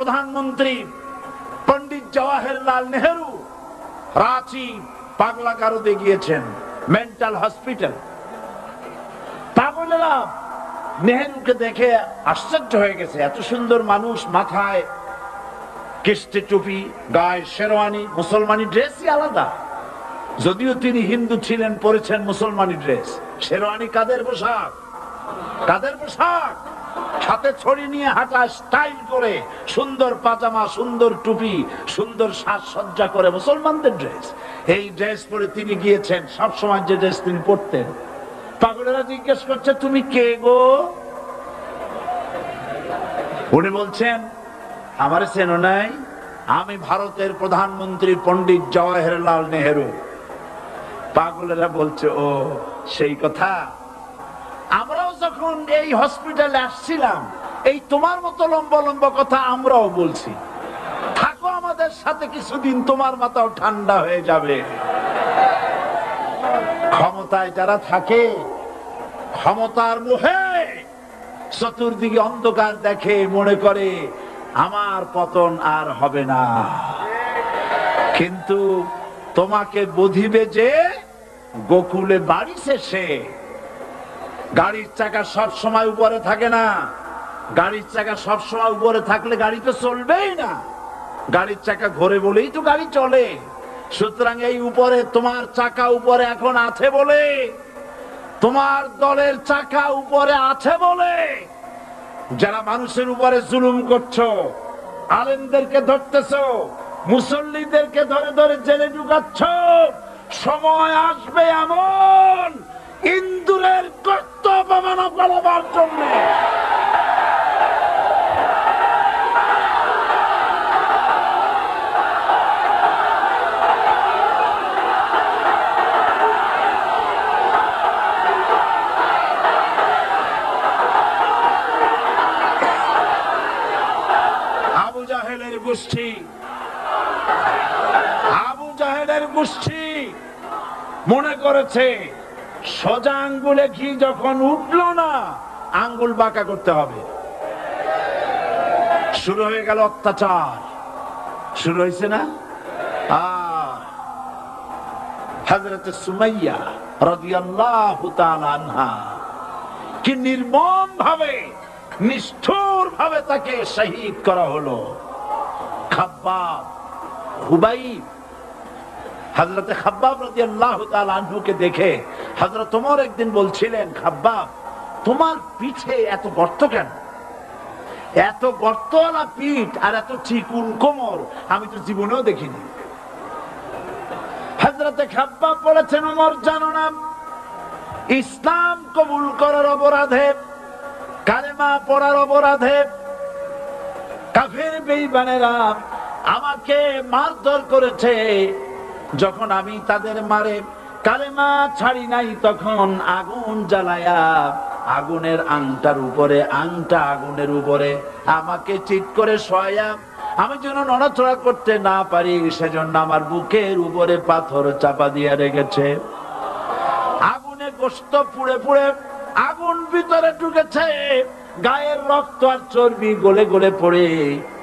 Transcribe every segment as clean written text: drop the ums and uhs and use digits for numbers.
প্রধানমন্ত্রী পণ্ডিত জওয়াহরলাল নেহেরু রাঁচি পাগলা গারদে গিয়েছেন, মেন্টাল হসপিটাল। পাগলেরা নেহেরুকে দেখে আশ্চর্য হয়ে গেছে, এত সুন্দর মানুষ, মাথায় কিস্তি টুপি, গায়ে শেরওয়ানি, মুসলমানি ড্রেসই আলাদা। যদিও তিনি হিন্দু ছিলেন, পরেছেন মুসলমানি ড্রেস। শেরওয়ানি কাদের পোশাক? কাদের পোশাক? হাতে ছড়ি নিয়ে হাঁটা, স্টাইল করে, সুন্দর পাজামা, সুন্দর টুপি, সুন্দর সাজসজ্জা করে, মুসলমানদের ড্রেস। এই ড্রেস পরে তিনি গিয়েছেন, সব সময় যে ড্রেস তিনি পরতেন। পাগলেরা জিজ্ঞেস করছে, তুমি কে গো? উনি বলছেন, আমারে চেনো নাই? আমি ভারতের প্রধানমন্ত্রী পণ্ডিত জওয়াহরলাল নেহেরু। পাগলেরা বলছে, ও সেই কথা। আমরাও যখন এই হসপিটালে আসছিলাম, এই তোমার মতো লম্বা লম্বা কথা আমরাও বলছি। থাকো আমাদের সাথে কিছুদিন, তোমার মাথাও ঠান্ডা হয়ে যাবে। ক্ষমতায় যারা থাকে, ক্ষমতার মোহে চতুর্দিকে অন্ধকার দেখে, মনে করে আমার পতন আর হবে না। কিন্তু তোমাকে বুঝিবে যে গোকুলে বাড়ি শেষে। গাড়ির চাকা সব সময় উপরে থাকে না। গাড়ির চাকা সব সময় উপরে থাকলে গাড়ি তো চলবেই না। গাড়ির চাকা ঘোরে বলেই তো গাড়ি চলে। সুতরাং এই উপরে তোমার চাকা উপরে এখন আছে বলে, তোমার দলের চাকা উপরে আছে বলে যারা মানুষের উপরে জুলুম করছো, আলেমদেরকে ধরতেছো, মুসল্লিদেরকে ধরে ধরে জেলে ঢুকাচ্ছ, সময় আসবে এমন ইন্দুরের গর্ত অপমাননা করার জন্য। আবু জাহেলের গোষ্ঠী মনে করেছে সোজা আঙ্গুলে ঘি যখন উঠলো না, আঙ্গুল বাঁকা করতে হবে। শুরু হয়ে গেল অত্যাচার, শুরু হয়েছে না? হযরত সুমাইয়া রাদিয়াল্লাহু তাআলা আনহা কি নির্মম ভাবে, নিষ্ঠুর ভাবে তাকে শহীদ করা হলো। খাব্বাব, হুবাইব, হযরত খাব্বাব রাদিয়াল্লাহু তাআলা আনহুকে দেখে হযরত ওমর একদিন বলছিলেন, খাব্বাব তোমার পিঠে এত গর্ত কেন? এত গর্তওয়ালা পিঠ আর এত চিকুন কোমর আমি তো জীবনেও দেখিনি। হযরত খাব্বাব বলেছেন, ওমর জানো না, ইসলাম কবুল করার অপরাধে, কালেমা পড়ার অপরাধে কাফের বেঈমানেরা আমাকে মারধর করেছে। যখন আমি তাদের মারে কালেমা ছাড়ি নাই, তখন আগুন জ্বালায়া আগুনের আংটার উপরে, আংটা আগুনের উপরে আমাকে চিৎ করে শোয়া, আমি যেন নড়াচড়া করতে না পারি সেজন্য আমার বুকের উপরে পাথর চাপা দিয়ে রেখেছে। আগুনে গোশত পুড়ে পুড়ে আগুন ভিতরে ঢুকেছে, গায়ের রক্ত আর চর্বি গলে গলে পড়ে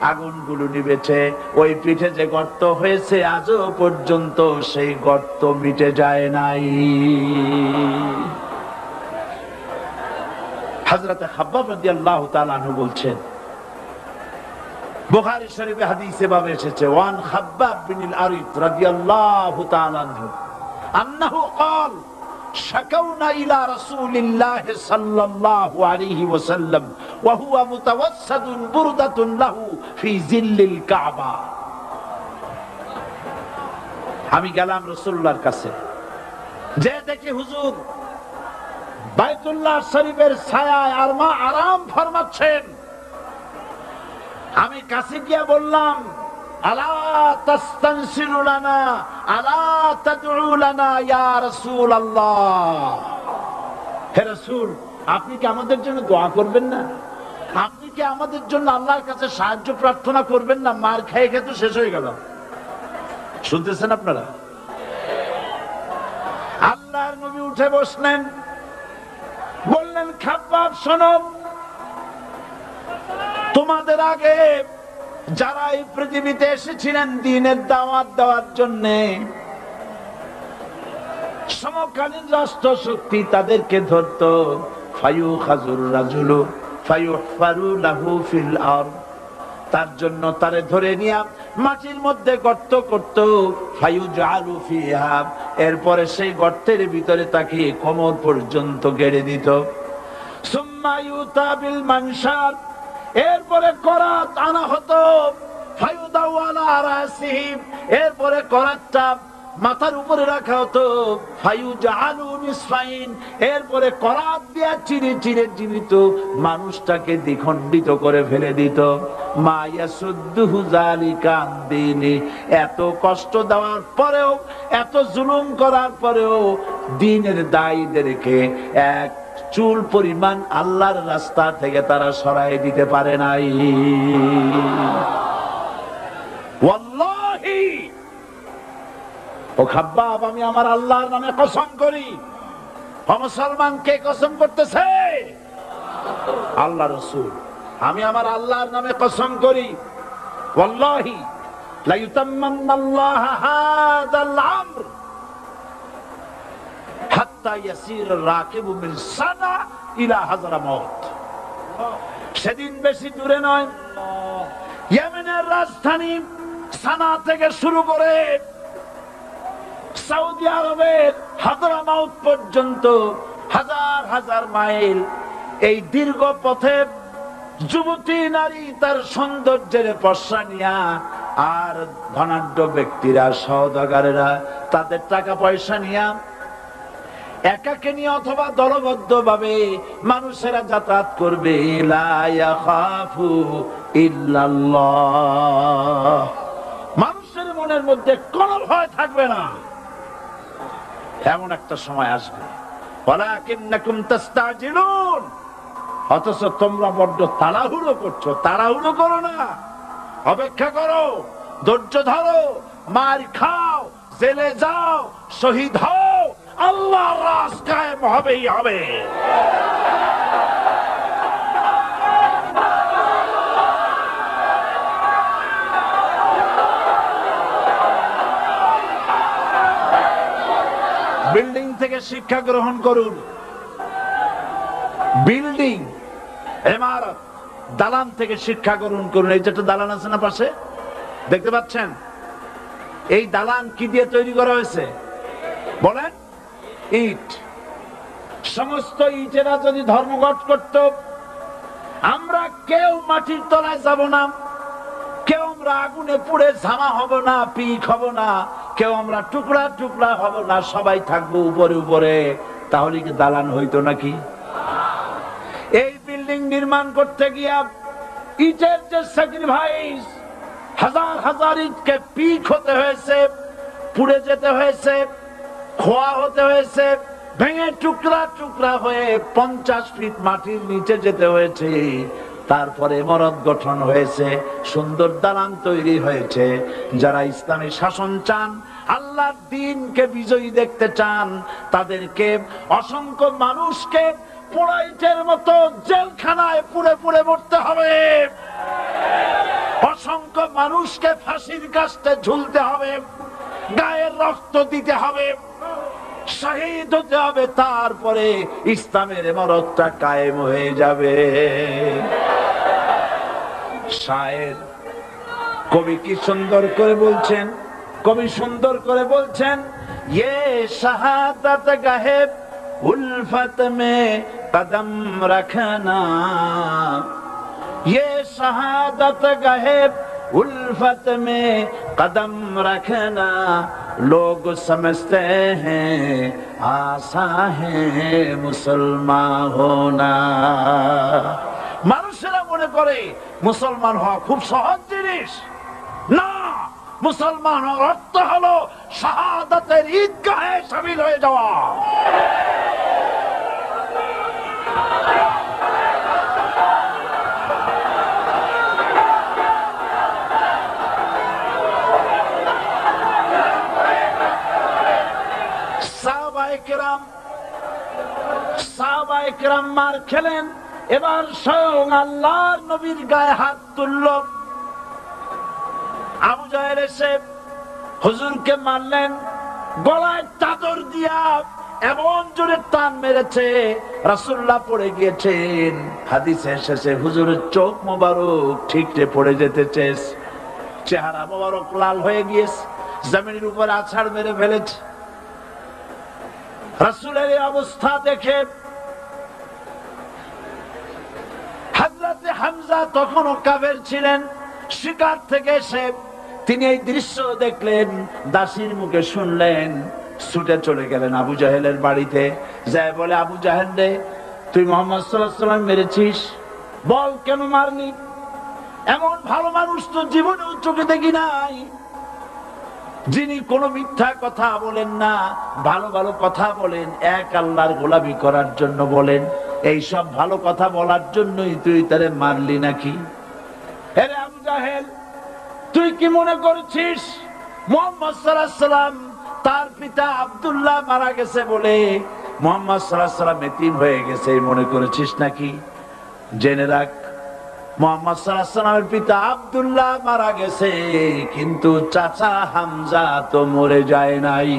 আগুনগুলো নিবেছে। ওই পিঠে যে গর্ত হয়েছে আজও পর্যন্ত সেই গর্ত মিটে যায় নাই। হযরত খাব্বাব রাদিয়াল্লাহু তাআলা আনহু বলছেন, বুখারী শরীফে হাদিসে ভাবে এসেছে, ওয়ান খাব্বাব বিন আরিদ রাদিয়াল্লাহু তাআলা আনহু আন্নাহু ক্বাল শাকাউনা ইলা রাসূলিল্লাহ সাল্লাল্লাহু আলাইহি ওয়াসাল্লাম ওয়া হুয়া মুতাওয়াসসাদুন বুরদাতুন লাহু ফি জিল্লিল কাবা। আমি গেলাম রাসূলুল্লাহর কাছে, যে দেখি হুজুর বাইতুল্লাহ শরীফের ছায়ায় আরাম ফরমাচ্ছেন। আমি কাছে গিয়ে বললাম, আলা তাস্তানসিরু লানা আলা তাদউ লানা ইয়া রাসূলুল্লাহ। হে রাসূল, আপনি কি আমাদের জন্য দোয়া করবেন না? আপনি কি আমাদের জন্য আল্লাহর কাছে সাহায্য প্রার্থনা করবেন না? মার খেয়ে খেয়ে তো শেষ হয়ে গেল। শুনতেছেন আপনারা? আল্লাহর নবী উঠে বসলেন, বললেন, খাব্বাব শোনো, তোমাদের আগে যারা এই পৃথিবীতে এসেছিলেন দ্বীনের দাওয়াত দেওয়ার জন্য, সমকালীন রাষ্ট্র শক্তি তাদেরকে ধরত। ফায়ুখাজুর রাজুলু ফায়ুহফারু লাহু ফিল আরদ, তার জন্য তারে ধরে নিয়া মাটির মধ্যে গর্ত করত। ফায়ুজআলু ফিহা, এরপরে সেই গর্তের ভিতরে তাকে কোমর পর্যন্ত গেড়ে দিত। সুম্মা ইউতা বিল মানশার, এরপরে করাত আনা হতো। ফায়ুদাউ আলা রাসিহি, এরপরে করাতটা মাথার উপরে রাখা হতো। ফায়ুজআলু নিসফাইন, এরপরে করাত দিয়া চিরে চিরে জীবিত মানুষটাকে দ্বিখণ্ডিত করে ফেলে দিত। মা ইয়াসুদ্দুহু যালিকা আন দীনি, এত কষ্ট দেওয়ার পরেও, এত জুলুম করার পরেও দ্বীনের দায়ীদেরকে এক চুল পরিমাণ আল্লাহর রাস্তা থেকে তারা সরাই দিতে পারে নাই। ওয়াল্লাহি, ও খাব্বাব, আমি আমার আল্লাহর নামে কসম করি। ও মুসলমান, কে কসম করতেছে? আল্লাহ রাসূল। আমি আমার আল্লাহর নামে কসম করি, ওয়াল্লাহি লা ইউতাম্মান্নাল্লাহু হাযাল আমর হাত্তা ইয়াসির রাকিবু মিন সানা ইলা হাযরামাউত। সেদিন বেশি দূরে নয়, ইয়েমেনের রাজধানী সানা থেকে শুরু করে সৌদি আরবের হাযরামাউত পর্যন্ত হাজার হাজার মাইল, এই দীর্ঘ পথে যুবতী নারী তার সৌন্দর্যের পর্ষা নিয়া, আর ধনাঢ্য ব্যক্তিরা, সওদাগরেরা তাদের টাকা পয়সা নিয়া একাকে নিয়ে অথবা দলবদ্ধ ভাবে মানুষেরা যাতায়াত করবে। লা ইয়াখাফু ইল্লাল্লাহ, মানুষের মনের মধ্যে কোনো ভয় থাকবে না। এমন একটা সময় আসবে, ওয়ালাকিন্নাকুম তাস্তাজিলুন, অথচ তোমরা বড্ড তাড়াহুড়ো করছো। তাড়াহুড়ো করো না, অপেক্ষা করো, ধৈর্য ধরো, মার খাও, জেলে যাও, শহীদ হও, আল্লাহর রাজ কায়েম হবেই হবে। বিল্ডিং থেকে শিক্ষা গ্রহণ করুন। বিল্ডিং, ইমারত, দালান থেকে শিক্ষা গ্রহণ করুন। এই যেটা দালান আছে না পাশে, দেখতে পাচ্ছেন? এই দালান কি দিয়ে তৈরি করা হয়েছে বলেন? ইট। সমস্ত ইটেরা যদি ধর্মঘট করত, আমরা কেউ মাটির তলায় যাব না, কেউ আমরা আগুনে পুড়ে ঝামা হব না, পিক হব না, কেউ আমরা টুকরা টুকরা হব না, সবাই থাকবো উপরে উপরে, তাহলে কি দালান হইতো নাকি? এই বিল্ডিং নির্মাণ করতে গিয়া ইটের যে স্যাক্রিফাইস, হাজার হাজার ইটকে পিক হতে হয়েছে, পুড়ে যেতে হয়েছে, খোয়া হতে হয়েছে, ভেঙে টুকরা টুকরা হয়ে 50 ফিট মাটির নিচে যেতে হয়েছে। তারপরে ইমারত গঠন হয়েছে, সুন্দর দালান তৈরি হয়েছে। যারা ইসলামী শাসন চান, আল্লাহর দ্বীনকে বিজয়ী দেখতে চান, তাদেরকে অসংখ্য মানুষকে পোড়াইটের মতো জেলখানায় পুড়ে পুড়ে মরতে হবে। অসংখ্য মানুষকে ফাঁসির কাস্টে ঝুলতে হবে, গায়ের রক্ত দিতে হবে, শহীদ হতে হবে, তারপরে ইসলামের ইমারতটা কায়েম হয়ে যাবে। শায়ের, কবি কি সুন্দর করে বলছেন, কবি সুন্দর করে বলছেন, ये शहादत गहे उल्फत में कदम रखना, ये शहादत गहे उल्फत में कदम रखना, लोग समझते हैं आसा है मुसलमान होना। মানুষেরা মনে করে মুসলমান হওয়া খুব সহজ জিনিস। না, মুসলমান হওয়ার অর্থ হলো শাহাদাতের ঈদগাহে শামিল হয়ে যাওয়া। সাহাবায়ে কেরাম মার খেলেন, এবার স্বয়ং আল্লাহর নবীর গায়ে হাত তুলল। আবু জাহেল এসে হুজুরকে মারলেন, গলায় চাদর দিয়া এমন জোরে টান মেরেছে রাসূলুল্লাহ পড়ে গিয়েছেন। হাদিসে এসেছে হুজুরের চোখ মোবারক ঠিকরে পড়ে যেতেছে, চেহারা মোবারক লাল হয়ে গিয়েছে, জমিনের উপরে আছাড় মেরে ফেলেছে। রাসূলের এই অবস্থা দেখে হযরত হামজা তখনও কাফের ছিলেন, শিকার থেকে এসে তিনি এই দৃশ্য দেখলেন, দাসীর মুখে শুনলেন, ছুটে চলে গেলেন আবু জাহেলের বাড়িতে। যায় বলে, আবু জাহেল রে, তুই মুহাম্মদ সাল্লাল্লাহু আলাইহি ওয়াসাল্লাম মেরেছিস, বল কেন মারলি? এমন ভালো মানুষ তো জীবনেও চোখে দেখি নাই, যিনি কোনো মিথ্যা কথা বলেন না, ভালো ভালো কথা বলেন, এক আল্লাহর গোলামি করার জন্য বলেন। এই সব ভালো কথা বলার জন্যই তুই তারে মারলি নাকি? আরে আবু জাহেল, তুই কি মনে করছিস মুহাম্মদ সাল্লাল্লাহু আলাইহি ওয়াসাল্লাম তার পিতা আব্দুল্লাহ মারা গেছে বলে মুহাম্মদ সাল্লাল্লাহু আলাইহি ওয়াসাল্লাম এতিম হয়ে গেছে মনে করেছিস নাকি? জেনে রাখ, মুহাম্মদ সাল্লাল্লাহু আলাইহি ওয়াসাল্লামের পিতা আব্দুল্লাহ মারা গেছে, কিন্তু চাচা হামজা তো মরে যায় নাই।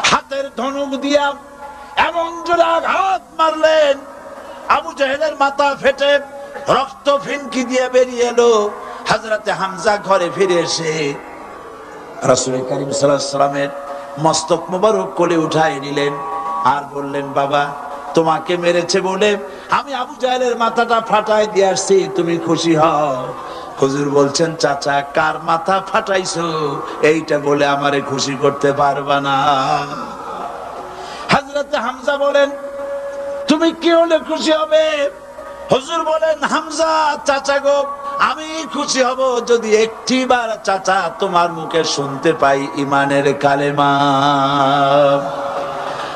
হাতের ধনুক দিয়া এমন জোরে আঘাত মারলেন, আবু জাহেলের মাথা ফেটে রক্ত ফিনকি দিয়ে বেরিয়ে এলো। হযরতে হামজা ঘরে ফিরে এসে রাসূল কারীম সাল্লাল্লাহু আলাইহি ওয়াসাল্লামের মস্তক মোবারক কোলে উঠায় নিলেন আর বললেন, বাবা, তোমাকে মেরেছে বলে আমি আবু জাহেলের মাথাটা ফাটাই দিয়ে আসছি, তুমি খুশি হও। হুজুর বলছেন, চাচা, কার মাথা ফাটাইছো এইটা বলে আমারে খুশি করতে পারবা না। হযরতে হামজা বলেন, তুমি কি হলে খুশি হবে? হুজুর বলেন, হামজা চাচা গো, আমি খুশি হব যদি একটিবার চাচা তোমার মুখে শুনতে পাই ঈমানের কালেমা।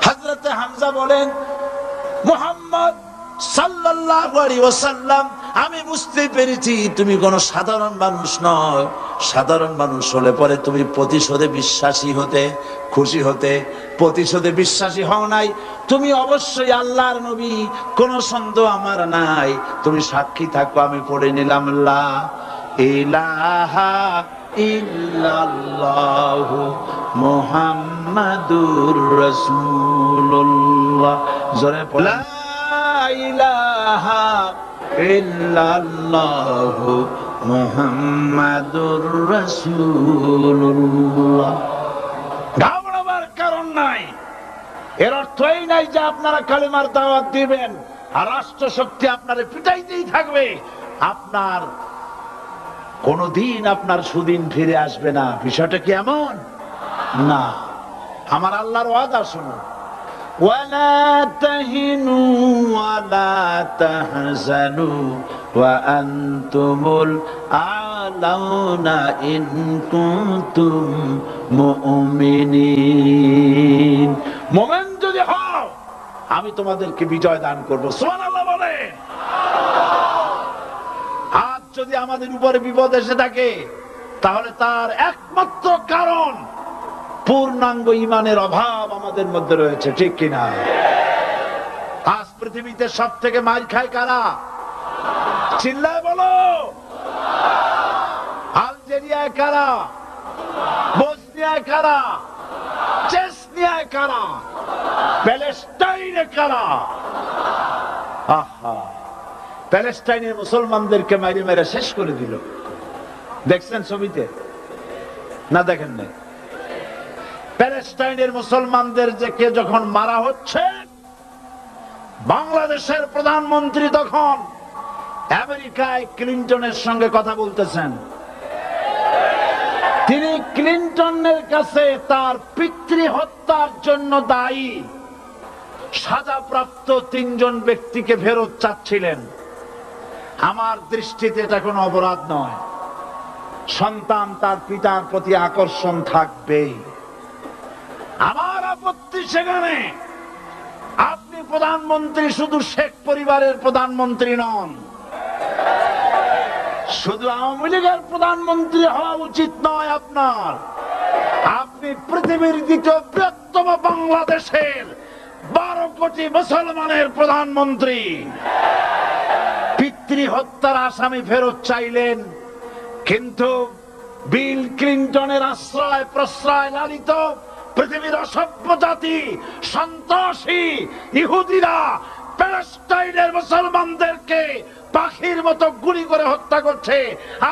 হযরতে হামজা বলেন, মুহাম্মদ সাল্লাল্লাহু আলাইহি ওয়াসাল্লাম, আমি বুঝতে পেরেছি তুমি কোন সাধারণ মানুষ নয়। সাধারণ মানুষ হলে পরে তুমি প্রতিশোধে বিশ্বাসী হতে, খুশি হতে, প্রতিশোধে বিশ্বাসী হও নাই। তুমি অবশ্যই আল্লাহর নবী, কোন সন্দেহ আমার নাই। তুমি সাক্ষী থাকো, আমি পড়ে নিলাম, লা ইলাহা ইল্লাল্লাহু মুহাম্মাদুর রাসূলুল্লাহ। জোরে পড়ো, লা ইলাহা ইল্লাল্লাহু মুহাম্মাদুর রাসূলুল্লাহ। ঘাবড়াবার কারণ নাই। এর অর্থ এই নাই যে আপনারা কালেমার দাওয়াত দিবেন আর রাষ্ট্র শক্তি আপনারে পিটাইতেই থাকবে, আপনার কোনদিন আপনার সুদিন ফিরে আসবে না। বিষয়টা কি এমন না। আমার আল্লাহর ওয়াদা শুনুন, ওয়ালা তাহিনু ওয়ালা তাহজানু ওয়া আনতুমুল আ'লাউনা ইন কুনতুম মুমিনিন। মুমিন যদি হও, আমি তোমাদেরকে বিজয় দান করব। সুবহানাল্লাহ বলে। আজ যদি আমাদের উপরে বিপদ এসে থাকে, তাহলে তার একমাত্র কারণ পূর্ণাঙ্গ ঈমানের অভাব আমাদের মধ্যে রয়েছে, ঠিক কিনা? আজ পৃথিবীতে সব থেকে মার খায় কারা? চিল্লায় বলো। আলজেরিয়ায় কারা? বসনিয়ায় কারা? চেচনিয়ায় কারা? প্যালেস্টাইনে কারা? আহা, প্যালেস্টাইনের মুসলমানদেরকে মারি মেরে শেষ করে দিল। দেখছেন ছবিতে না? দেখেন নাই? প্যালেস্টাইনের মুসলমানদের যখন মারা হচ্ছে, বাংলাদেশের প্রধানমন্ত্রী তখন আমেরিকায় ক্লিনটনের সঙ্গে কথা বলতেছেন। তিনি ক্লিনটনের কাছে তার পিতৃ হত্যার জন্য দায়ী সাজাপ্রাপ্ত 3 জন ব্যক্তিকে ফেরত চাচ্ছিলেন। আমার দৃষ্টিতে এটা কোনো অপরাধ নয়। সন্তান তার পিতার প্রতি আকর্ষণ থাকবেই। আমার আপত্তি সেখানে আপনি প্রধানমন্ত্রী শুধু শেখ পরিবারের প্রধানমন্ত্রী নন, শুধু আওয়ামী লীগের প্রধানমন্ত্রী হওয়া উচিত নয় আপনার। আপনি পৃথিবীর দ্বিতীয় বৃহত্তম বাংলাদেশের 12 কোটি মুসলমানের প্রধানমন্ত্রী। পিতৃ হত্যার আসামি ফেরত চাইলেন, কিন্তু বিল ক্লিন্টনের আশ্রয় প্রশ্রয় লালিত পৃথিবীর অসভ্য জাতি সন্ত্রাসী ইহুদিরা প্যালেস্টাইনের মুসলমানদেরকে পাখির মতো গুলি করে হত্যা করছে,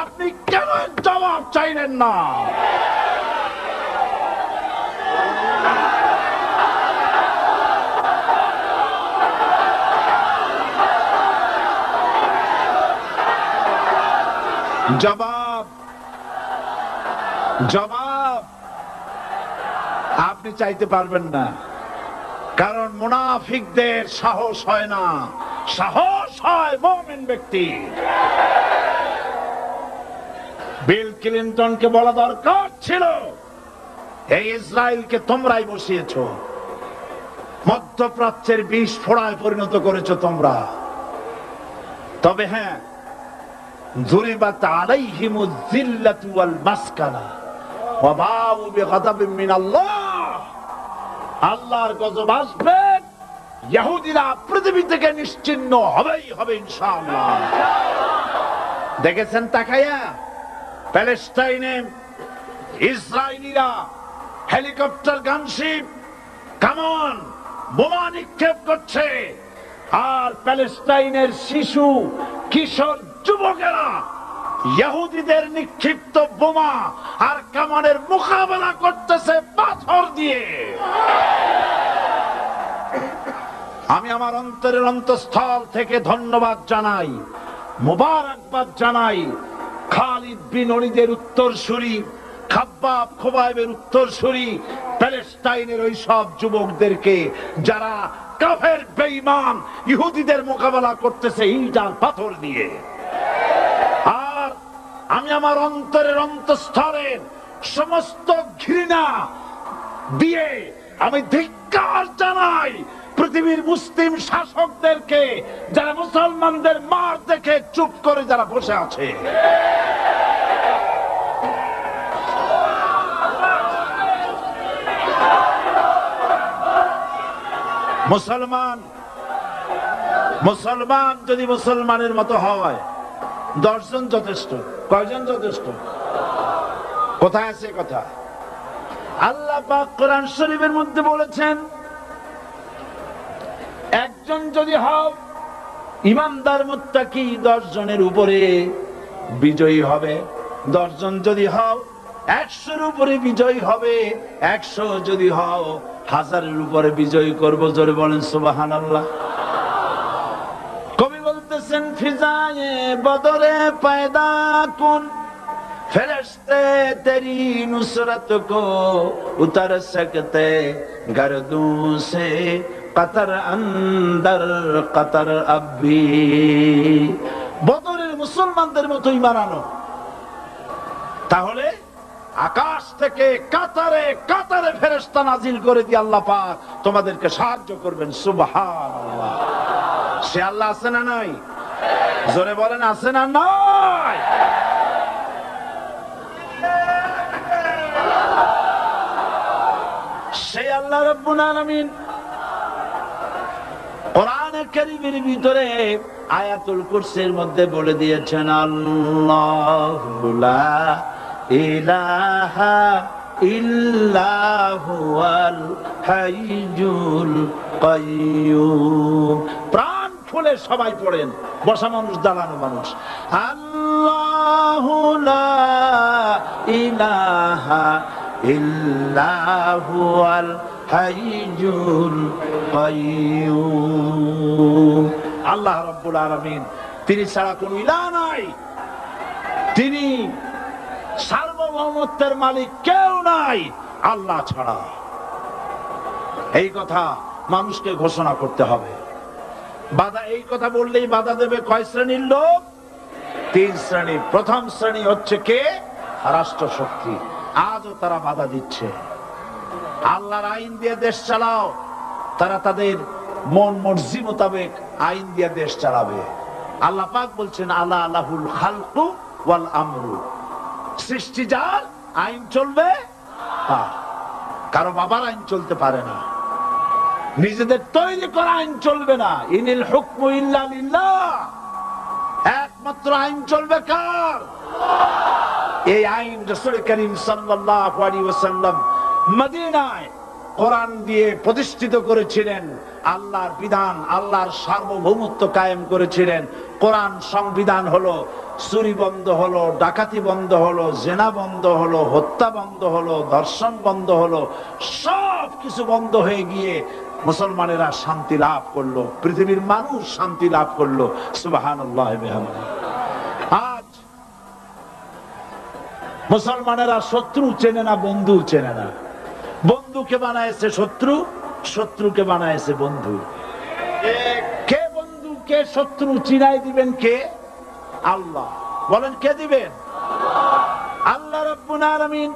আপনি কেন জবাব চাইলেন না? জবাব জবাব আপনি চাইতে পারবেন না, কারণ মুনাফিকদের সাহস হয় না, সাহস হয় মুমিন ব্যক্তি। বিল ক্লিনটনকে বলা দরকার ছিল, এই ইসরায়েলকে তোমরাই বসিয়েছো, মধ্যপ্রাচ্যের বিষ ফোড়ায় পরিণত করেছো তোমরা। তবে হ্যাঁ, যুরিবাত আলাইহিমুয যিল্লাতু ওয়াল মাসকানা ওয়া বাউ বিগাদাবিন মিনাল্লাহ, আল্লাহর গজব আসবে, ইহুদিরা পৃথিবী থেকে নিশ্চিহ্ন হবেই হবে ইনশাআল্লাহ। দেখেছেন তাকায়া প্যালেস্টাইনে ইসরায়েলিরা হেলিকপ্টার গানশিপ কামান বোমা নিক্ষেপ করছে, আর প্যালেস্টাইনের শিশু কিশোর যুবকেরা ইহুদিদের নিক্ষিপ্ত বোমা আর কামানের মোকাবেলা করতেছে পাথর দিয়ে। আমি আমার অন্তরের অন্তঃস্থল থেকে ধন্যবাদ জানাই, মোবারকবাদ জানাই খালিদ বিন ওলীদের উত্তরসূরি, খাব্বাব খোবাইবের উত্তরসূরি প্যালেস্টাইনের ওই সব যুবকদেরকে যারা কাফের বেঈমান ইহুদিদের মোকাবেলা করতেছে ইট আর পাথর দিয়ে। আর আমি আমার অন্তরের অন্তঃস্থলের সমস্ত ঘৃণা দিয়ে আমি ধিক্কার জানাই পৃথিবীর মুসলিম শাসকদেরকে, যারা মুসলমানদের মার দেখে চুপ করে যারা বসে আছে। মুসলমান যদি মুসলমানের মতো হয়, 10 জন যথেষ্ট, কয়জন যথেষ্ট? কোথায় আছে কথা? আল্লাহ পাক কোরআন শরীফের মধ্যে বলেছেন, একজন যদি হও ইমানদার মুত্তাকি 10 জনের উপরে বিজয়ী হবে, 10 জন যদি হও 100-এর উপরে বিজয়ী হবে, 100 যদি হও 1000-এর উপরে বিজয়ী করব। জোরে বলেন সুবহানাল্লাহ। কবি বলতেছেন, ফিজায়ে বদরে পয়দা কুন ফেরেশতে তেরি নুসরত কো উতর সকতে গর্দোं से কতর অন্দর কতর আবি। বদরের মুসলমানদের মতো ঈমান আনো, তাহলে আকাশ থেকে কাতারে কাতারে ফেরেশতা নাজিল করে দিয়ে আল্লাহ পাক তোমাদেরকে সাহায্য করবেন। সুবহানাল্লাহ। সে আল্লাহ আছে না নাই? জোরে বলেন, আছে না নাই? সে আল্লাহ রাব্বুল আলামিন কোরআনে কারীমের ভিতরে আয়াতুল কুরসির মধ্যে বলে দিয়েছেন, আল্লাহু লা ইলাহা ইল্লা হুয়াল হাইয়ুল কাইয়্যুম। প্রাণ খুলে সবাই পড়েন, বসা মানুষ দাঁড়ানো মানুষ। আল্লাহু লা ইলাহা ইল্লা হুয়াল হাইয়ুল কাইয়্যুম। আল্লাহ রাব্বুল আলামিন, তিনি ছাড়া কোনো ইলাহ নাই, তিনি সার্বভৌমত্বের মালিক কেউ নাই আল্লাহ ছাড়া। এই কথা মানুষকে ঘোষণা করতে হবে। বাধা, এই কথা বললেই বাধা দেবে কয় শ্রেণীর লোক? 3 শ্রেণী। প্রথম শ্রেণী হচ্ছে কে? রাষ্ট্রশক্তি। আজও তারা বাধা দিচ্ছে। আল্লাহর আইন দিয়ে দেশ চালাও, তারা তাদের মন মর্জি মোতাবেক আইন দিয়ে দেশ চালাবে। আল্লাহ পাক বলছেন, আলা লাহুল খালকু ওয়াল আমরু, সৃষ্টি যার, আইন চলবে। কারো বাবার আইন চলতে পারে না, নিজেদের তৈরি করা আইন চলবে না। ইনিল হুকমু ইল্লা লিল্লাহ, একমাত্র আইন চলবে কার? এই আইন রাসূল করিম সাল্লাল্লাহু আলাইহি ওয়াসাল্লাম মদিনায় কোরআন দিয়ে প্রতিষ্ঠিত করেছিলেন। আল্লাহর বিধান, আল্লাহর সার্বভৌমত্ব কায়েম করেছিলেন। কোরআন সংবিধান হলো, চুরি বন্ধ হলো, ডাকাতি বন্ধ হলো, জেনা বন্ধ হলো, হত্যা বন্ধ হলো, ধর্ষণ বন্ধ হলো, সব কিছু বন্ধ হয়ে গিয়ে মুসলমানেরা শান্তি লাভ করলো, পৃথিবীর মানুষ শান্তি লাভ করলো। সুবহানাল্লাহ ওয়া বিহামদিহি। আজ মুসলমানেরা শত্রু চেনে না, বন্ধু চেনে না। বন্ধুকে বানাইছে শত্রু, শত্রুকে বানাইছে বন্ধু। কে বন্ধু কে শত্রু চিনাই দিবেন কে? আল্লাহ। বলেন কে দিবেন? আল্লাহ রাব্বুল আলামিন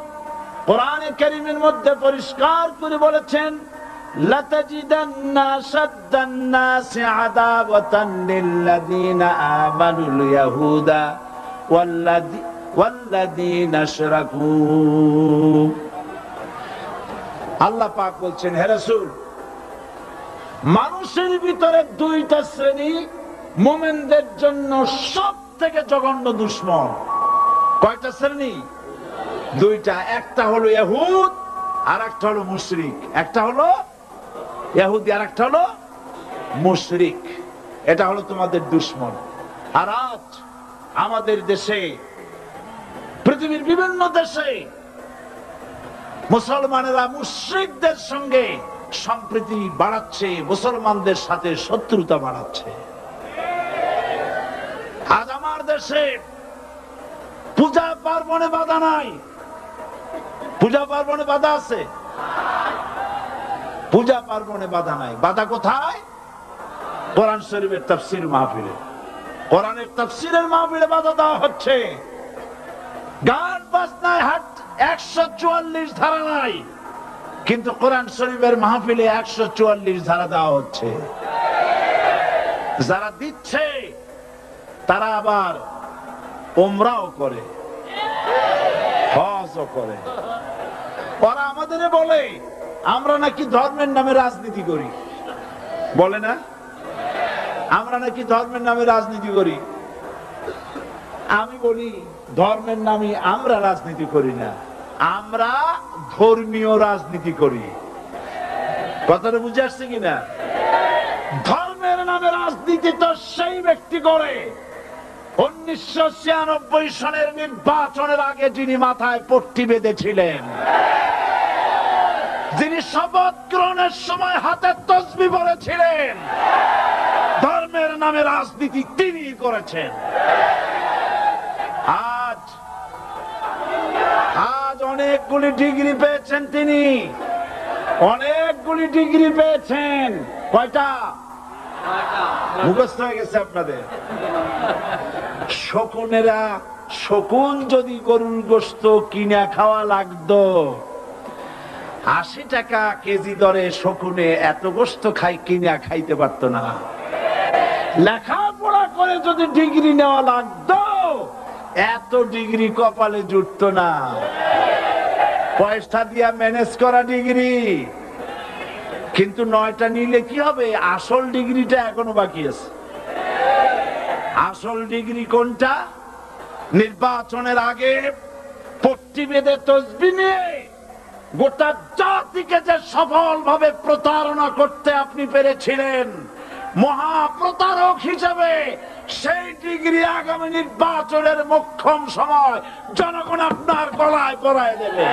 কোরআনে কারীমের মধ্যে পরিষ্কার করে বলেছেন, লাতাজিদান্না শাদ্দান নাসি আদাওয়াতান লিল্লাযীনা আমানুল ইয়াহুদা ওয়াল্লাযীনা আশরাকু। আল্লাহ পাক বলছেন, হে রাসূল, মানুষের ভিতরে দুইটা শ্রেণী মুমিনদের জন্য সবথেকে জঘন্য দুশমন। কয়টা শ্রেণী? দুইটা। একটা হলো ইহুদ আর একটা হলো মুশরিক। একটা হলো ইহুদি আর একটা হলো মুশরিক। এটা হলো তোমাদের দুশমন। আর আজ আমাদের দেশে, পৃথিবীর বিভিন্ন দেশে মুসলমানেরা মুশরিকদের সঙ্গে সম্প্রীতি বাড়াচ্ছে, মুসলমানদের সাথে শত্রুতা বাড়াচ্ছে। আজ আমার দেশে পূজা পার্বণে বাধা নাই। পূজা পার্বণে বাধা আছে? পূজা পার্বণে বাধা নাই। বাধা কোথায়? কোরআন শরীফের তাফসীর মাহফিলে। কোরআনের তাফসীরের মাহফিলে বাধা দেওয়া হচ্ছে। গান বাজনায় 144 ধারা নাই, কিন্তু কোরআন শরীফের মাহফিলে 144 ধারা দেওয়া হচ্ছে। যারা দিচ্ছে তারা আবার উমরাও করে, হজও করে। ওরা আমাদের বলে আমরা নাকি ধর্মের নামে রাজনীতি করি। বলে না? আমরা নাকি ধর্মের নামে রাজনীতি করি। আমি বলি, ধর্মের নামে আমরা রাজনীতি করি না, আমরা ধর্মীয় রাজনীতি করি। কথাটা বুঝে আসছে কিনা? ধর্মের নামে রাজনীতি তো সেই ব্যক্তি করে 1996 সনের নির্বাচনের আগে যিনি মাথায় পট্টি বেঁধেছিলেন, যিনি শপথ গ্রহণের সময় হাতে তসবিহ বলেছিলেন। ধর্মের নামে রাজনীতি তিনি করেছেন। আজ অনেকগুলি ডিগ্রি পেয়েছেন তিনি, অনেকগুলি ডিগ্রি পেয়েছেন। কয়টা? মুখস্থ হয়ে গেছে আপনাদের। শকুনেরা, শকুন যদি গরুর গোশত কিনা খাওয়া লাগতো, 80 টাকা কেজি দরে শকুনে এত গোশত কিনা খাইতে পারতো না। লেখাপড়া করে যদি ডিগ্রি নেওয়া লাগতো, এত ডিগ্রি কপালে জুটতো না। পয়সা দিয়া ম্যানেজ করা ডিগ্রি, কিন্তু 9টা নিলে কি হবে? আসল ডিগ্রিটা এখনো বাকি আছে। আসল ডিগ্রি কোনটা? নির্বাচনের আগে পট্টি বেঁধে তসবিহ নিয়ে গোটা জাতিকে যে সফলভাবে প্রতারণা করতে আপনি পেরেছিলেন, মহাপ্রতারক হিসেবে সেই ডিগ্রি আগামী নির্বাচনের মোক্ষম সময় জনগণ আপনার গলায় পরায় দেবে।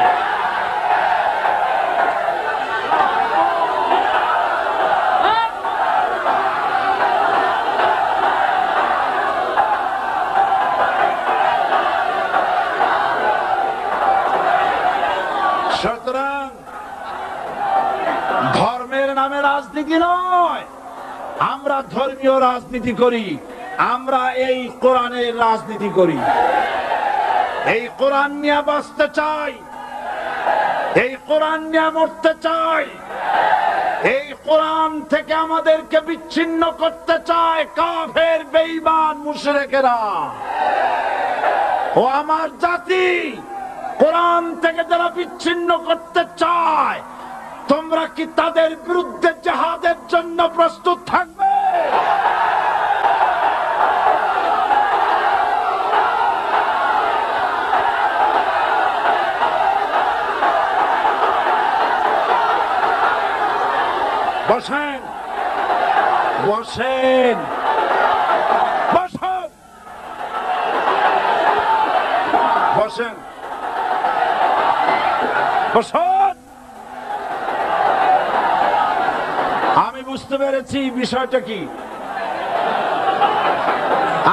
সুতরাং ধর্মের নামে রাজনীতি নয়, আমরা ধর্মীয় রাজনীতি করি। আমরা এই কোরআনের রাজনীতি করি। এই কোরআন নিয়ে বাঁচতে চাই, এই কোরআন নিয়ে মরতে চাই। এই কোরআন থেকে আমাদেরকে বিচ্ছিন্ন করতে চায় কাফের, বেঈমান, মুশরিকেরা। ও আমার জাতি, কোরআন থেকে যারা বিচ্ছিন্ন করতে চায়, তোমরা কি তাদের বিরুদ্ধে জিহাদের জন্য প্রস্তুত থাকবে? বসেন, বসেন, বসেন, বসেন। আমি বুঝতে পেরেছি বিষয়টা কি।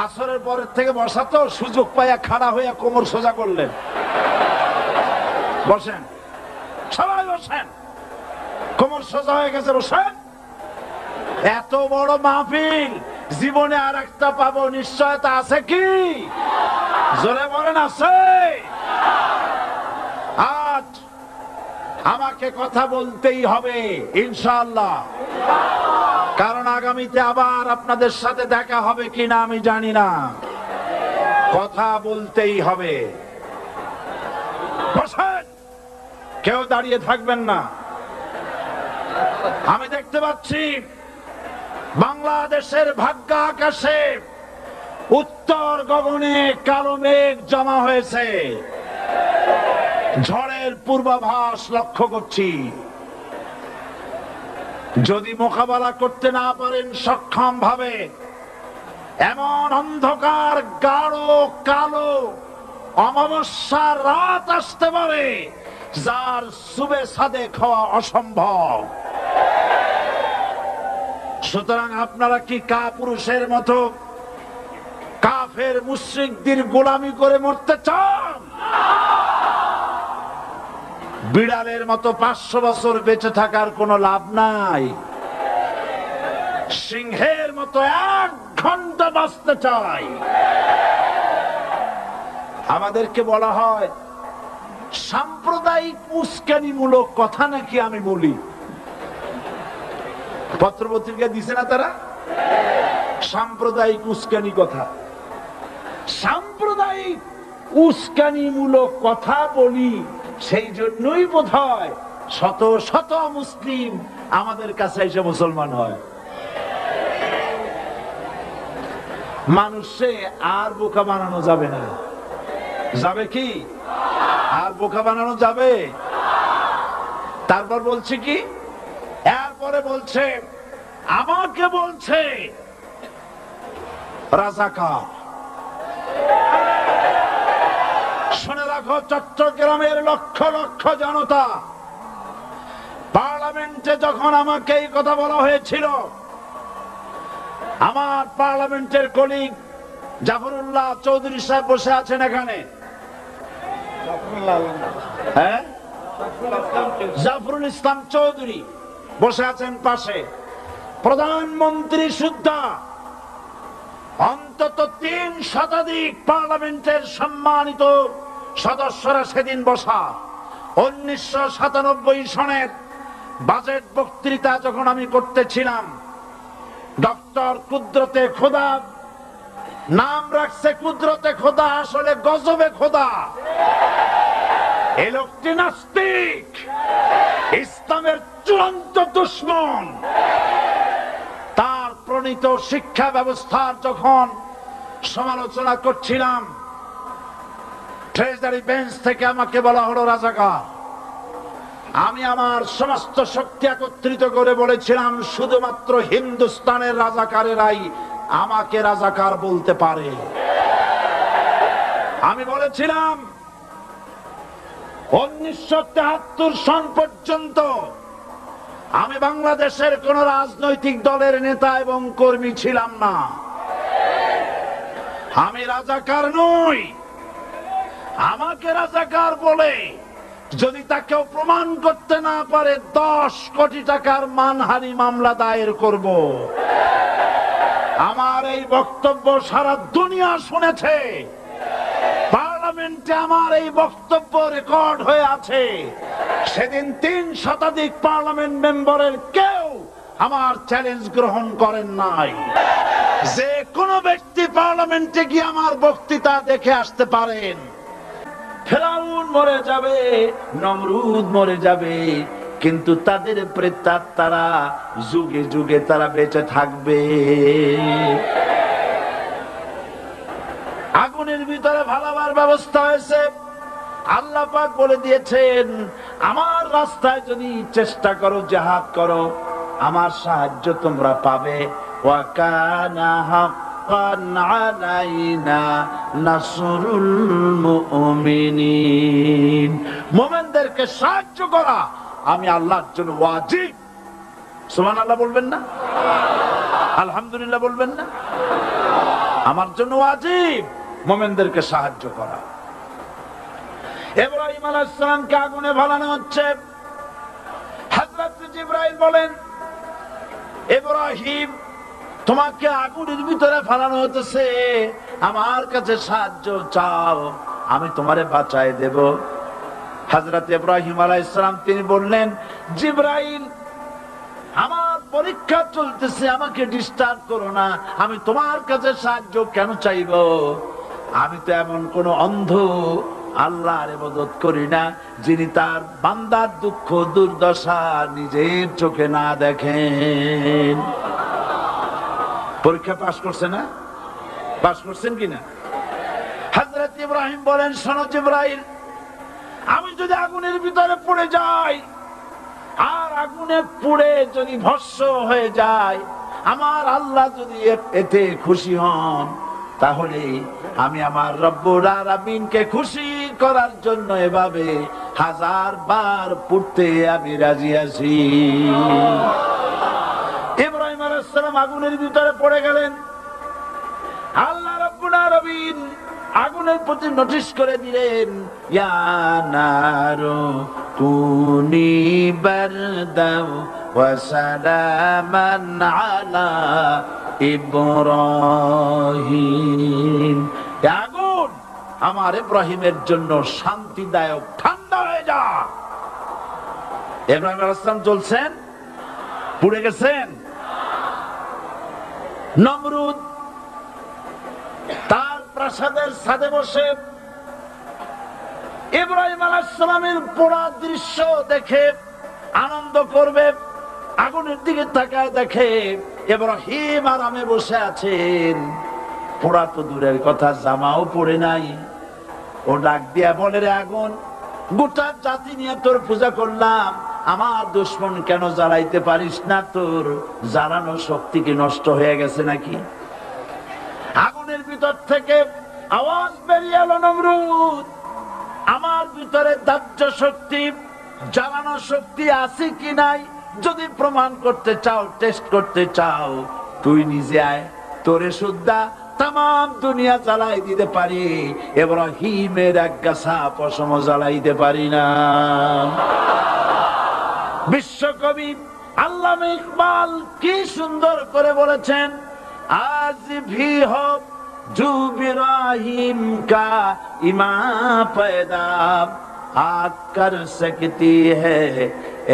আসরের পরের থেকে বসা তো, সুযোগ পাইয়া খাড়া হইয়া কোমর সোজা করলেন। বসেন, সবাই বসেন, কোমর সোজা হয়ে গেছে, বসেন। এত বড় মাহফিল জীবনে আর একটা পাবো নিশ্চয়তা আছে কি? জোরে বলেন আছে? আজ আমাকে কথা বলতেই হবে ইনশাআল্লাহ, কারণ আগামীতে আবার আপনাদের সাথে দেখা হবে কিনা আমি জানি না। কথা বলতেই হবে। বসেন, কেউ দাঁড়িয়ে থাকবেন না। আমি দেখতে পাচ্ছি বাংলাদেশের ভাগ্য আকাশে উত্তর গগনে কালো মেঘ জমা হয়েছে। ঝড়ের পূর্বাভাস লক্ষ্য করছি। যদি মোকাবেলা করতে না পারেন সক্ষম ভাবে, এমন অন্ধকার গাঢ় কালো অমাবস্যার রাত আসতে পারে যার সুবে সাদেক হওয়া অসম্ভব। সুতরাং আপনারা কি কাপুরুষের মতো কাফের মুশরিকদের গোলামি করে মরতে চান? বিড়ালের মতো 500 বছর বেঁচে থাকার কোনো লাভ নাই। সিংহের মতো 1 ঘন্টা বাঁচতে চাই। আমাদেরকে বলা হয় সাম্প্রদায়িক উস্কানিমূলক কথা নাকি আমি বলি। পত্রপত্রিকা দিছে না তারা, সাম্প্রদায়িক উস্কানি কথা। সাম্প্রদায়িক উস্কানিমূলক কথা বলি, সেই জন্যই বোধহয় শত শত মুসলিম আমাদের কাছে এসে মুসলমান হয়। মানুষে আর বোকা বানানো যাবে না। যাবে কি? আর বোকা বানানো যাবে? তারপর বলছে কি, এরপরে বলছে আমাকে বলছে রাজাকার। শুনে রাখো চট্টগ্রামের লক্ষ লক্ষ জনতা, পার্লামেন্টে যখন আমাকে এই কথা বলা হয়েছিল, আমার পার্লামেন্টের কলিগ জাফরুল্লাহ চৌধুরী সাহেব বসে আছেন এখানে। হ্যাঁ, জাফরুল ইসলাম চৌধুরী বসে আছেন পাশে। প্রধানমন্ত্রী সুদ্ধা, অন্তত 3 শতাধিক পার্লামেন্টের সম্মানিত সদস্যরা সেদিন বসা। 1997 সনের বাজেট বক্তৃতা যখন আমি করতেছিলাম, ডক্টর কুদরতে খোদা, নাম রাখছে কুদরতে খোদা, আসলে গজবে খোদা। এই লোকটি নাস্তিক, ইসলামের চূড়ান্ত দুশমন। তার প্রণীত শিক্ষা ব্যবস্থার যখন সমালোচনা করছিলাম, ট্রেজারি বেঞ্চ থেকে আমাকে বলা হলো রাজাকার। আমি আমার সমস্ত শক্তি একত্রিত করে বলেছিলাম শুধুমাত্র হিন্দুস্তানের রাজাকারেরাই আমাকে রাজাকার বলতে পারে। আমি বলেছিলাম 1973 সন পর্যন্ত আমি বাংলাদেশের কোন রাজনৈতিক দলের নেতা এবং কর্মী ছিলাম না। আমি রাজাকার নই। আমাকে রাজাকার বলে যদি তাকেও প্রমাণ করতে না পারে 10 কোটি টাকার মানহানি মামলা দায়ের করব। আমার এই বক্তব্য সারা দুনিয়া শুনেছে। পার্লামেন্টে আমার এই বক্তব্য রেকর্ড হয়ে আছে। সেদিন 3 শতাধিক পার্লামেন্ট মেম্বারের কেউ আমার চ্যালেঞ্জ গ্রহণ করেন নাই। যে কোনো ব্যক্তি পার্লামেন্টে গিয়ে আমার বক্তৃতা দেখে আসতে পারেন। ফেরাউন মরে যাবে, নমরুদ মরে যাবে, কিন্তু তাদের প্রেতাত্মারা যুগে যুগে তারা বেঁচে থাকবে। আগুনের ভিতরে ভালাবার ব্যবস্থা হয়েছে। আল্লাহ পাক বলে দিয়েছেন, আমার রাস্তায় যদি চেষ্টা করো, জিহাদ করো, আমার সাহায্য তোমরা পাবে। ওয়া কানা হাক্কান আলাইনা নাসরুল মুমিনিন। মুমিনদেরকে সাহায্য করা আমি আল্লাহর জন্য ওয়াজিব। সুবহানাল্লাহ বলবেন না? আলহামদুলিল্লাহ বলবেন না? আমার জন্য ওয়াজিব মুমিনদেরকে সাহায্য করা। ইব্রাহিম আলাইহিস সালামকে আগুনে ফেলানো হচ্ছে। হযরত জিবরাইল বলেন, ইব্রাহিম তোমাকে আগুনের ভিতরে ফেলানো হতেছে, আমার কাছে সাহায্য চাও, আমি তোমারে বাঁচায় দেব। হযরত ইব্রাহিম আলাইহিস সালাম তিনি বললেন, জিবরাইল আমার পরীক্ষা চলতেছে, আমাকে ডিস্টার্ব করো না, আমি তোমার কাছে সাহায্য কেন চাইব? আমি তো এমন কোন অন্ধ আল্লাহর ইবাদত করি না যিনি তার বান্দার দুঃখ দুর্দশা নিজের চোখে না দেখেন। পরীক্ষা পাস করছে না? পাস করছেন কিনা? হযরত ইব্রাহিম বলেন, শোনো জিবরাইল, আমি যদি আগুনের ভিতরে পড়ে যাই আর আগুনে পুড়ে যদি ভস্ম হয়ে যায়, আমার আল্লাহ যদি এতে খুশি হন, তাহলে আমি আমার রব্বুল আলামিনকে খুশি করার জন্য এভাবে 1000 বার পড়তে আমি রাজি আছি। ইব্রাহিম আলাইহিস সালাম আগুনের ভিতরে পড়ে গেলেন। আল্লাহ রব্বুল আলামিন আগুনের প্রতি নোটিশ করে দিলেন, ইয়া নারু কুনি বারদাও ওয়া সালামান আলা ইব্রাহিম। আগুন আমার ইব্রাহিমের জন্য শান্তিদায়ক, ঠান্ডা হয়ে যা। ইব্রাহিম আলাইহিস সালাম চলছেন, পুড়ে গেছেন। নমরুদ তার প্রাসাদের ছাদে বসে ইব্রাহিম আলাইহিস সালামের পোড়া দৃশ্য দেখে আনন্দ করবে, আগুনের দিকে তাকায় দেখে ইব্রাহিম আরামে বসে আছেন। পোড়া তো দূরের কথা, জামাও পরে নাই। ও ডাক দিয়া বলে, রে আগুন, গোটা জাতি নিয়ে তোর পূজা করলাম, আমার দুশমন কেন জ্বালাইতে পারিস না? তোর জ্বালানো শক্তি কি নষ্ট হয়ে গেছে নাকি? আগুনের ভিতর থেকে আওয়াজ বেরিয়ে এলো, নমরুদ, আমার ভিতরে দাহ্য শক্তি, জ্বালানো শক্তি আছে কি নাই যদি প্রমাণ করতে চাও, টেস্ট করতে চাও, তুই নিজে আয়, তোরে সুদ্ধা তাম দুনিয়া জ্বালাই দিতে পারি, ইব্রাহিমের এক গাছা পশম জ্বালাইতে পারি না। বিশ্বকবি আল্লামা ইকবাল কি সুন্দর করে বলেছেন, আজ ভি হো জু ইব্রাহিম কা ইমাম पैदा आग कर सकती है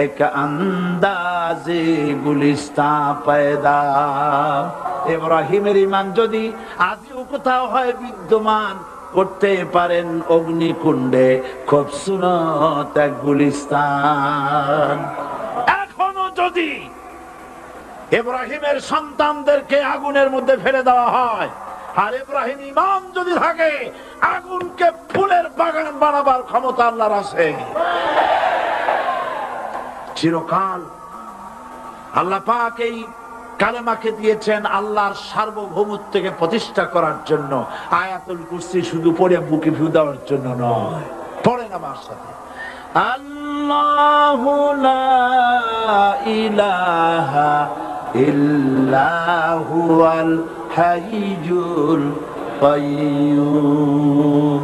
एक अंदाज़े गुलिस्तां पैदा। ইব্রাহিমের ঈমান যদি আজও কোথাও হয় বিদ্যমান, করতে পারেন অগ্নিকুণ্ডে খুবসুরত এক গুলিস্তান। এখনো যদি ইব্রাহিমের সন্তানদেরকে আগুনের মধ্যে ফেলে দেওয়া হয়, আর ইব্রাহিম ঈমান যদি থাকে, আগুনকে ফুলের বাগান বানাবার ক্ষমতা আল্লাহর আছে। চিরকাল আল্লাহ পাক এই কালেমাকে দিয়েছেন আল্লাহর সার্বভৌমত্বকে প্রতিষ্ঠা করার জন্য। আয়াতুল কুরসি শুধু পড়ে বুকে ফু দেওয়ার জন্য নয়। পড়েন আমার সাথে, আল্লাহু লা ইলাহা ইল্লাহু আল হাইয়ুল কাইয়্যুম।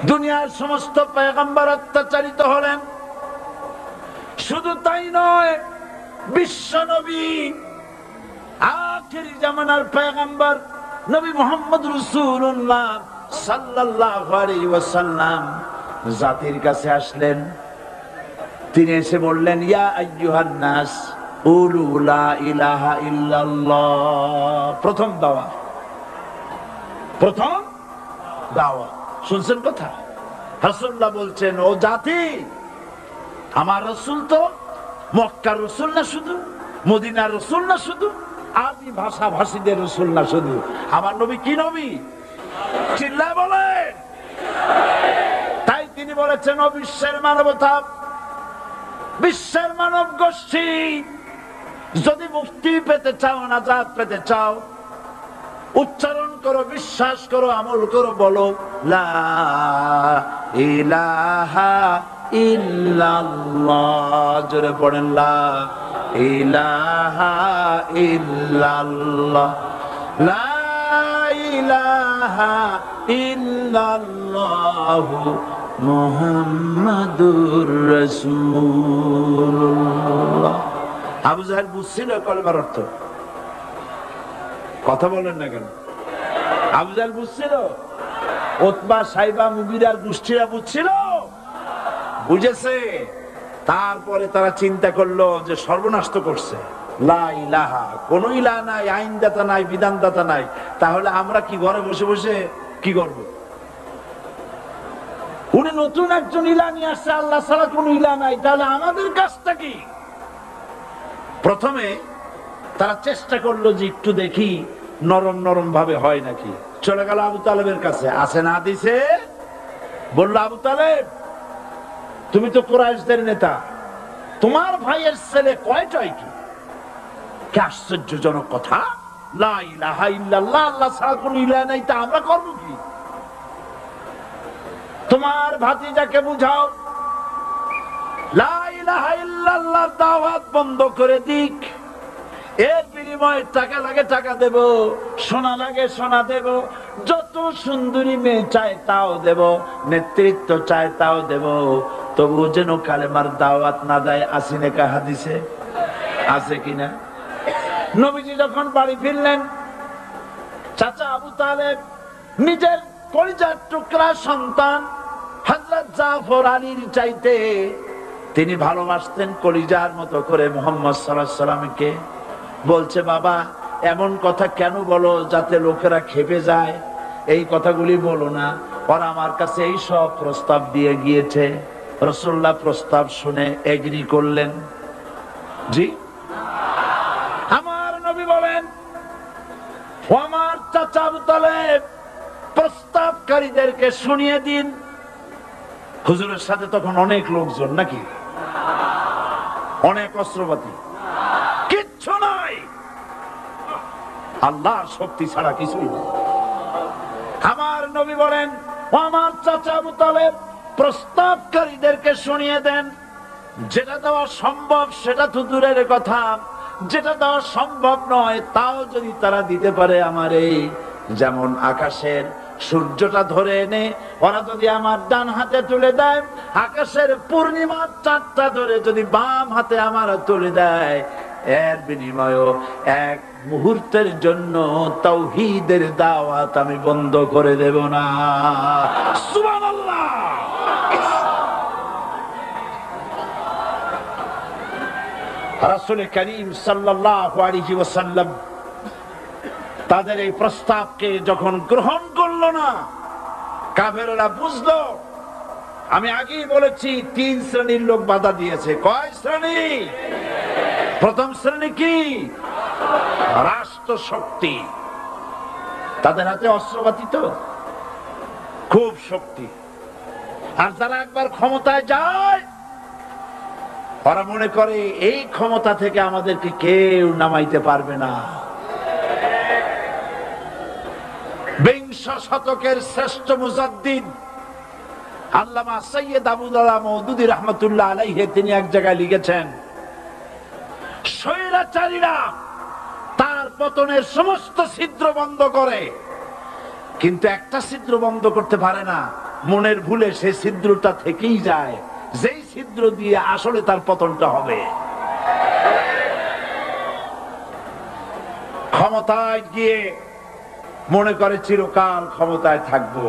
দুনিয়ার সমস্ত পয়গম্বর অত্যাচারিত হলেন, শুধু তাই নয়, বিশ্ব নবী আখিরি জামানার পয়গম্বর নবী মুহাম্মদ রাসূলুল্লাহ সাল্লাল্লাহু আলাইহি ওয়াসাল্লাম জাতির কাছে আসলেন। তিনি এসে বললেন, ইয়া আইয়ুহান নাস কুলু লা ইলাহা ইল্লাল্লাহ। প্রথম দাওয়া, প্রথম দাওয়া। শুনছেন কথা? রাসূলুল্লাহ বলছেন, ও জাতি, আমার রাসূল তো মক্কার রাসূল না শুধু, মদিনার রাসূল না শুধু, আরবি ভাষা ভাষীদের রাসূল না শুধু, আমার নবী কি নবী? চিল্লায় বলেন। তাই তিনি বলেছেন, ও বিশ্বের মানবতা, বিশ্বের মানব গোষ্ঠী, যদি মুক্তি পেতে চাও, নাজাত পেতে চাও, উচ্চারণ করো, বিশ্বাস করো, আমল করো, বলো লা ইলাহা ইল্লাল্লাহ। জোরে পড়েন লা ইলাহা ইল্লাল্লাহ, লা ইলাহা ইল্লাল্লাহু মুহাম্মাদুর রাসূলুল্লাহ। আবু জাহেল বুঝছিল কলেমার অর্থ? কথা বলেন না কেন? আবু জাহেল বুঝছিল? উতবা, সাইবা, মুগিরার গোষ্ঠীরা বুঝছিল? বুঝেছে। তারপরে তারা চিন্তা করলো যে সর্বনাশ তো করছে, লা ইলাহা, কোন ইলাহ নাই, আইনদাতা নাই, বিধানদাতা নাই, তাহলে আমরা কি ঘরে বসে বসে কি করব? উনি নতুন একজন ইলাহ নিয়ে আসছে, আল্লাহ ছাড়া কোন ইলাহ নাই, তাহলে আমাদের কাজটা কি? প্রথমে তারা চেষ্টা করলো যে একটু দেখি নরম নরম ভাবে হয় নাকি। চলে গেল আবু তালেবের কাছে, আসে না দিছে, বলল আবু তালেব, তুমি তো কুরাইশদের নেতা, তোমার ভাইয়ের ছেলে কয়টাই কি? কি আশ্চর্যজনক কথা! লা ইলাহা ইল্লাল্লাহ, আল্লাহ ছাড়া কোন ইলাহ নাই, তা আমরা করব কি? তোমার ভাতিজাকে বুঝাও লা ইলাহা ইল্লাল্লাহ দাওয়াত বন্ধ করে দিক, এর বিনিময়ে টাকা লাগে টাকা দেব, সোনা লাগে সোনা দেব, যত সুন্দরী মেয়ে চায় তাও দেব, নেতৃত্ব চায় তাও দেব, তবু যেন কালেমার দাওয়াত না দেয়। আসিনে কা হাদিসে আছে কিনা? নবীজি যখন বাড়ি ফিরলেন, চাচা আবু তালেব নিজের কলিজার টুকরা সন্তান হযরত জাফর আলীর চাইতে তিনি ভালোবাসতেন কলিজার মতো করে মুহাম্মদ সাল্লাল্লাহু আলাইহি ওয়াসাল্লামকে। বলছে, বাবা এমন কথা কেন বলো যাতে লোকেরা খেপে যায়? এই কথাগুলি বলো না, ওরা আমার কাছে এই সব প্রস্তাব দিয়ে গিয়েছে। রাসূলুল্লাহ প্রস্তাব শুনে এগ্রি করলেন। জি, আমার নবী বলেন, ও আমার চাচা আবু তালেব, প্রস্তাবকারীদেরকে শুনিয়ে দিন। হুজুরের সাথে তখন অনেক লোকজন, নাকি অনেক অস্ত্রপাতি, কিচ্ছু নাই, আল্লাহর শক্তি ছাড়া কিছুই নেই। আমার নবী বলেন, ও আমার চাচা আবু তালেব, প্রস্তাবকারীদেরকে শুনিয়ে দেন, যেটা দেওয়া সম্ভব সেটা তো দূরের কথা, যেটা দেওয়া সম্ভব নয় তাও যদি তারা দিতে পারে আমার এই, যেমন আকাশের সূর্যটা ধরে এনে ওরা যদি আমার ডান হাতে তুলে দেয়, আকাশের পূর্ণিমার চাঁদটা ধরে যদি বাম হাতে আমার তুলে দেয়, এর বিনিময়ে এক মুহূর্তের জন্য তাওহীদের দাওয়াত আমি বন্ধ করে দেব না। সুবহানাল্লাহ। রাসূল করিম সাল্লাল্লাহু আলাইহি ওয়াসাল্লাম তাদের এই প্রস্তাবকে যখন গ্রহণ করলো না, কাফেররা বুঝলো। আমি আগেই বলেছি 3 শ্রেণীর লোক বাধা দিয়েছে। কয় শ্রেণী? প্রথম শ্রেণী কি? রাষ্ট্র শক্তি, তাদের হাতে অস্ত্রপাতি তো খুব শক্তি, আর যারা একবার ক্ষমতায় যায় ওরা মনে করে এই ক্ষমতা থেকে আমাদেরকে কেউ নামাইতে পারবে না। বিংশ শতকের শ্রেষ্ঠ মুজাদ্দিদ আল্লামা সৈয়দ আবুদুল্লাহ মওদুদী রাহমাতুল্লাহ আলাইহি তিনি এক জায়গায় লিখেছেন, স্বৈরাচারীরা তার পতনের সমস্ত ছিদ্র বন্ধ করে, কিন্তু একটা ছিদ্র বন্ধ করতে পারে না, মনের ভুলে সেই ছিদ্রটা থেকেই যায়, যেই ছিদ্র দিয়ে আসলে তার পতনটা হবে। ক্ষমতায় গিয়ে মনে করে চিরকাল ক্ষমতায় থাকবো,